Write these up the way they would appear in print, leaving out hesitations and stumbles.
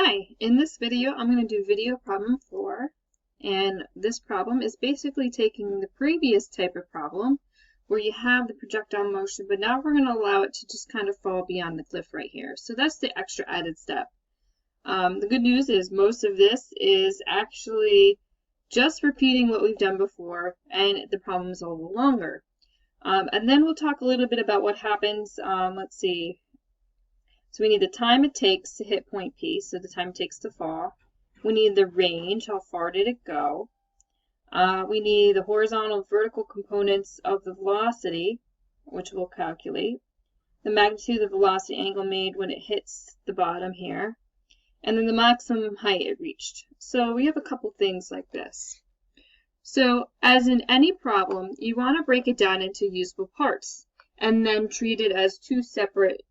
Hi, in this video I'm going to do video problem 4, and this problem is basically taking the previous type of problem where you have the projectile motion, but now we're going to allow it to just kind of fall beyond the cliff right here. So that's the extra added step. The good news is most of this is actually just repeating what we've done before, and the problem is a little longer. And then we'll talk a little bit about what happens. Let's see. So we need the time it takes to hit point P, so the time it takes to fall. We need the range, how far did it go. We need the horizontal and vertical components of the velocity, which we'll calculate. The magnitude of the velocity angle made when it hits the bottom here. And then the maximum height it reached. So we have a couple things like this. So as in any problem, you want to break it down into usable parts and then treat it as two separate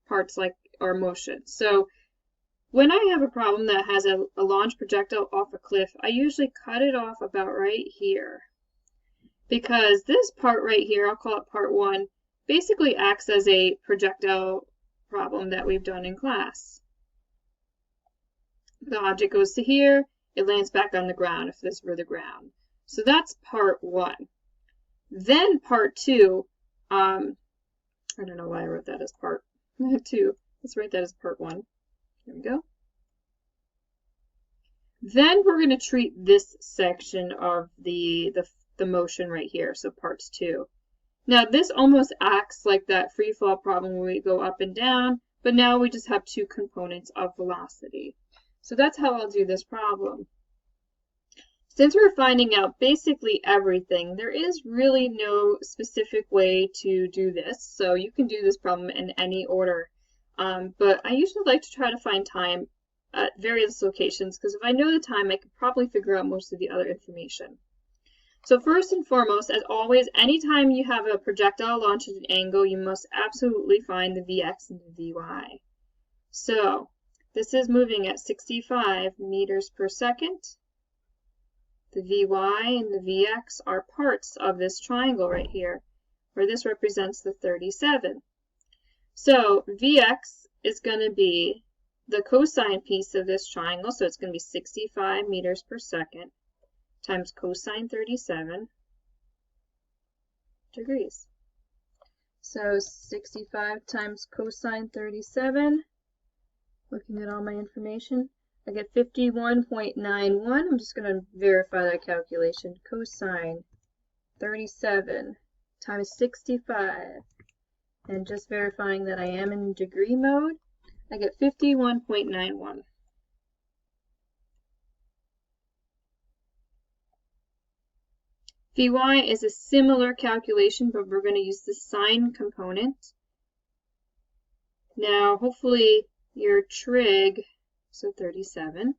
parts like our motion. So when I have a problem that has a launch projectile off a cliff, I usually cut it off about right here. Because this part right here, I'll call it part 1, basically acts as a projectile problem that we've done in class. The object goes to here, it lands back on the ground if this were the ground. So that's part 1. Then part 2, I don't know why I wrote that as part 2. Let's write that as part 1. Here we go. Then we're going to treat this section of the motion right here, so parts 2. Now this almost acts like that free fall problem where we go up and down, but now we just have two components of velocity. So that's how I'll do this problem. Since we're finding out basically everything, there is really no specific way to do this. So you can do this problem in any order. But I usually like to try to find time at various locations, because if I know the time, I could probably figure out most of the other information. So first and foremost, as always, anytime you have a projectile launch at an angle, you must absolutely find the Vx and the Vy. So this is moving at 65 meters per second. The Vy and the Vx are parts of this triangle right here, where this represents the 37. So Vx is going to be the cosine piece of this triangle, so it's going to be 65 meters per second times cosine 37 degrees. So 65 times cosine 37, looking at all my information, I get 51.91. I'm just going to verify that calculation. Cosine 37 times 65. And just verifying that I am in degree mode, I get 51.91. Vy is a similar calculation, but we're going to use the sine component. Now, hopefully your trig, so 37,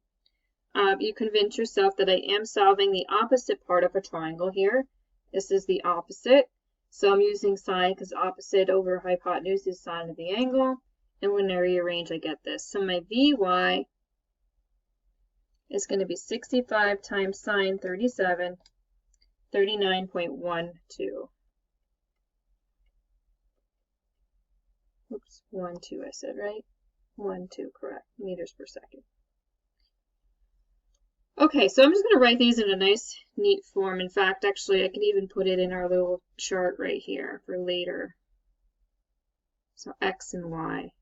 you convince yourself that I am solving the opposite part of a triangle here. This is the opposite. So I'm using sine because opposite over hypotenuse is sine of the angle. And when I rearrange, I get this. So my Vy is going to be 65 times sine 37, 39.12. Oops, 12 I said, right? 12, correct, meters per second. Okay, so I'm just going to write these in a nice, neat form. In fact, actually, I can even put it in our little chart right here for later. So X and Y.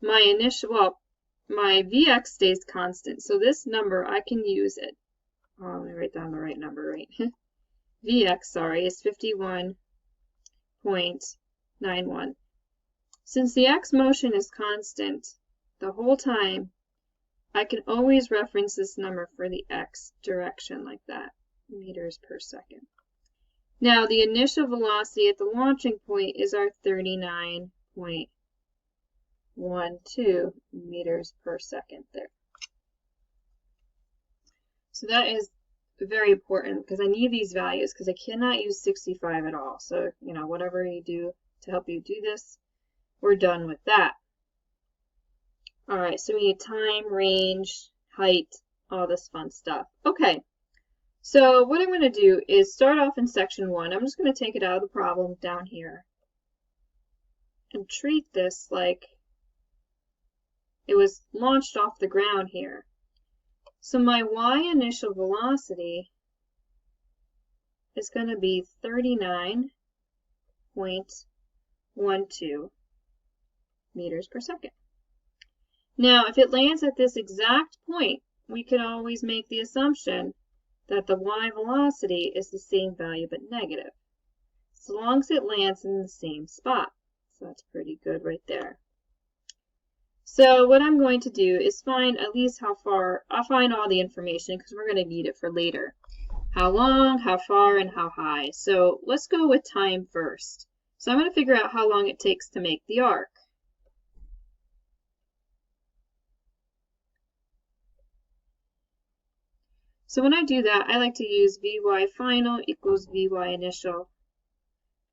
My Vx stays constant, so this number, I can use it. Oh, let me write down the right number, right? Vx, sorry, is 51.91. Since the x motion is constant the whole time, I can always reference this number for the x direction like that, meters per second. Now, the initial velocity at the launching point is our 39.12 meters per second there. So that is very important because I need these values because I cannot use 65 at all. So, whatever you do to help you do this, we're done with that. All right, so we need time, range, height, all this fun stuff. Okay, so what I'm going to do is start off in section 1. I'm just going to take it out of the problem down here and treat this like It was launched off the ground here. So my y initial velocity is going to be 39.12 meters per second. Now, if it lands at this exact point, we can always make the assumption that the y velocity is the same value but negative, so long as it lands in the same spot. So that's pretty good right there. So what I'm going to do is find at least how far. I'll find all the information because we're going to need it for later. How long, how far, and how high. So let's go with time first. So I'm going to figure out how long it takes to make the arc. So when I do that, I like to use Vy final equals Vy initial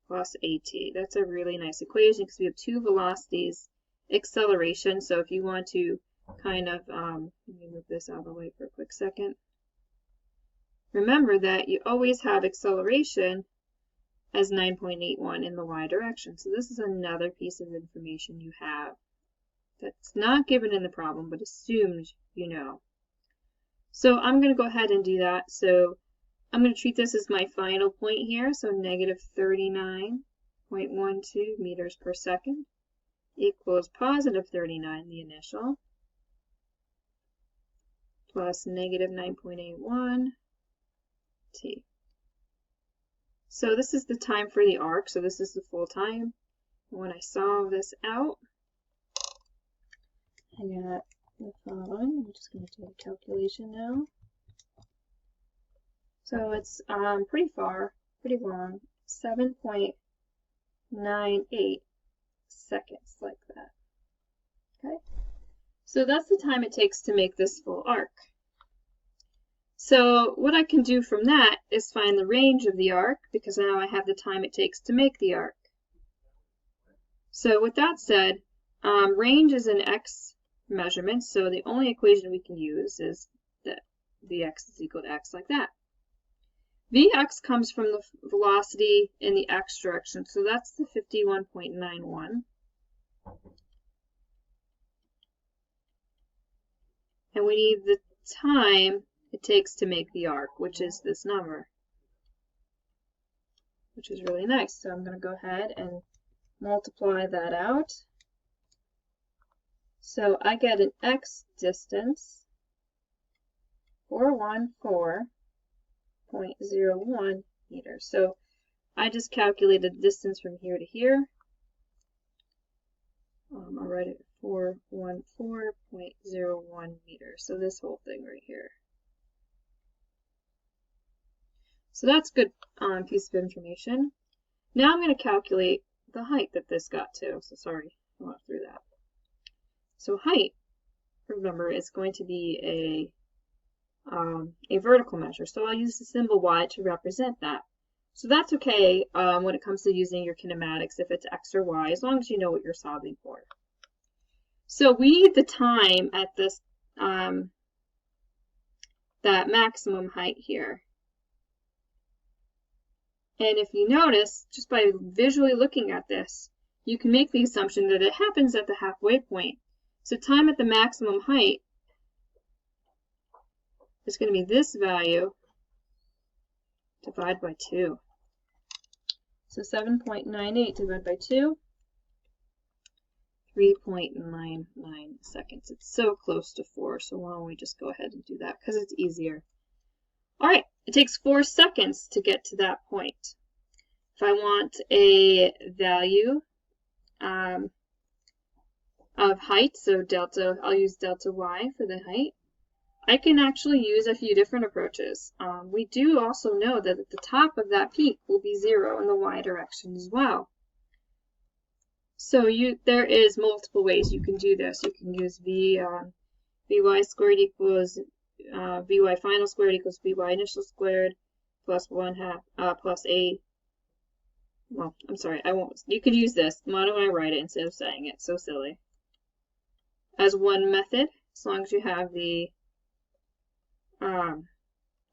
plus AT. That's a really nice equation because we have two velocities, acceleration. So if you want to kind of, let me move this out of the way for a quick second. Remember that you always have acceleration as 9.81 in the y direction. So this is another piece of information you have that's not given in the problem, but assumed you know. So I'm going to go ahead and do that. So I'm going to treat this as my final point here. So negative 39.12 meters per second equals positive 39, the initial, plus negative 9.81 t. So this is the time for the arc. So this is the full time. When I solve this out, I got the following. I'm just going to do a calculation now. So it's pretty long, 7.98 seconds, like that. Okay, so that's the time it takes to make this full arc. So what I can do from that is find the range of the arc, because now I have the time it takes to make the arc. So with that said, range is an x measurement, so the only equation we can use is that Vx is equal to x, like that. Vx comes from the velocity in the x direction, so that's the 51.91. And we need the time it takes to make the arc, which is this number, which is really nice. So I'm going to go ahead and multiply that out. So I get an x distance, 414.01 meters. So I just calculated the distance from here to here. I'll write it 414.01 meters. So this whole thing right here. So that's a good piece of information. Now I'm going to calculate the height that this got to. So sorry, I went through that. So height, remember, is going to be a vertical measure. So I'll use the symbol y to represent that. So that's okay when it comes to using your kinematics, if it's x or y, as long as you know what you're solving for. So we need the time at this that maximum height here. And if you notice, just by visually looking at this, you can make the assumption that it happens at the halfway point. So time at the maximum height is going to be this value divided by 2. So 7.98 divided by 2, 3.99 seconds. It's so close to 4, so why don't we just go ahead and do that because it's easier. All right, it takes 4 seconds to get to that point. If I want a value of height, so delta, I'll use delta y for the height. I can actually use a few different approaches. We do also know that at the top of that peak will be 0 in the y direction as well. So there is multiple ways you can do this. You can use Vy squared equals Vy final squared equals Vy initial squared plus 1/2 plus a. Well, I'm sorry, I won't. You could use this. Why don't I write it instead of saying it? So silly. As one method, as long as you have the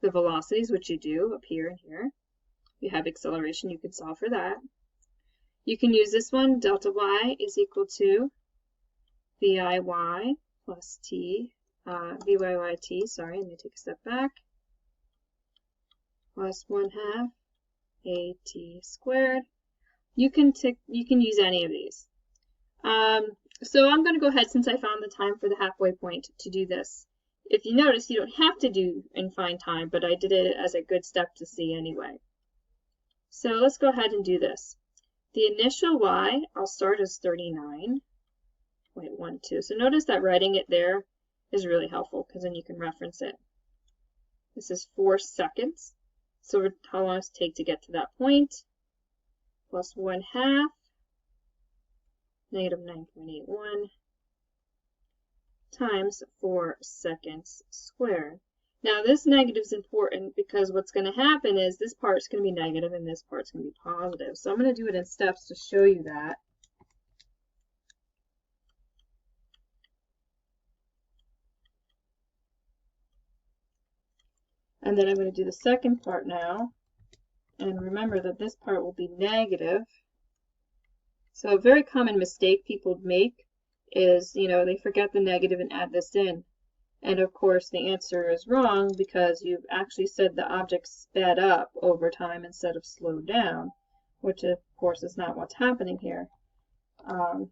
velocities, which you do up here and here. You have acceleration, you can solve for that. You can use this one, delta y is equal to VIY plus t, vyt, sorry, let me take a step back, plus 1/2 at squared. You can use any of these. So I'm going to go ahead, since I found the time for the halfway point, to do this. If you notice, you don't have to do and find time, but I did it as a good step to see anyway. So let's go ahead and do this. The initial y, I'll start as 39.12. So notice that writing it there is really helpful because then you can reference it. This is 4 seconds. So how long does it take to get to that point? Plus 1/2, negative 9.81, times 4 seconds squared. Now this negative is important because what's going to happen is this part's going to be negative and this part's going to be positive. So I'm going to do it in steps to show you that. And then I'm going to do the second part now. And remember that this part will be negative. So a very common mistake people make is, they forget the negative and add this in. And of course the answer is wrong because you've actually said the object sped up over time instead of slowed down, which of course is not what's happening here. And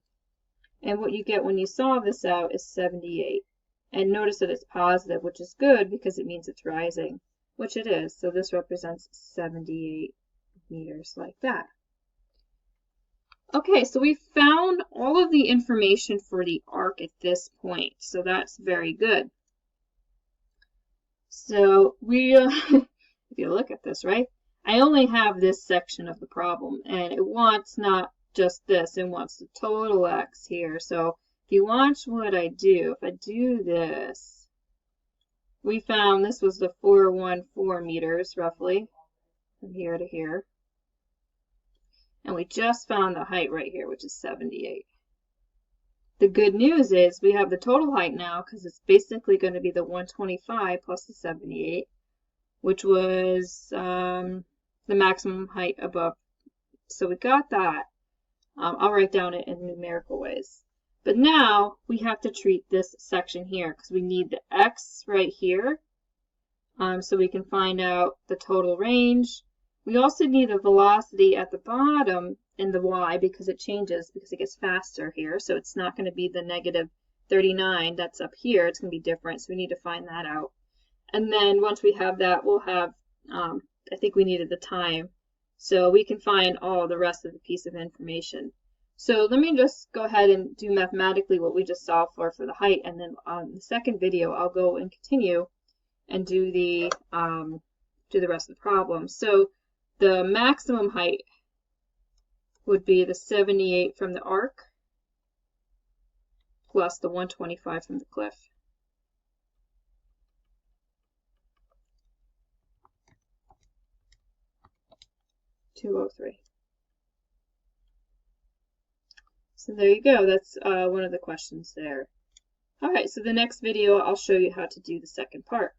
what you get when you solve this out is 78. And notice that it's positive, which is good because it means it's rising, which it is. So this represents 78 meters like that. Okay, so we found all of the information for the arc at this point, so that's very good. So if you look at this, right, I only have this section of the problem, and it wants not just this, it wants the total x here. So if you watch what I do, if I do this, we found this was the 414 meters roughly from here to here. And we just found the height right here, which is 78. The good news is we have the total height now because it's basically going to be the 125 plus the 78, which was the maximum height above. So we got that. I'll write down it in numerical ways. But now we have to treat this section here because we need the x right here so we can find out the total range. We also need the velocity at the bottom and the y because it changes, because it gets faster here. So it's not going to be the negative 39 that's up here. It's going to be different. So we need to find that out. And then once we have that, we'll have, I think we needed the time. So we can find all the rest of the piece of information. So let me just go ahead and do mathematically what we just solved for the height. And then on the second video, I'll go and continue and do the rest of the problem. So the maximum height would be the 78 from the arc plus the 125 from the cliff. $203. So there you go. That's one of the questions there. All right, so the next video I'll show you how to do the second part.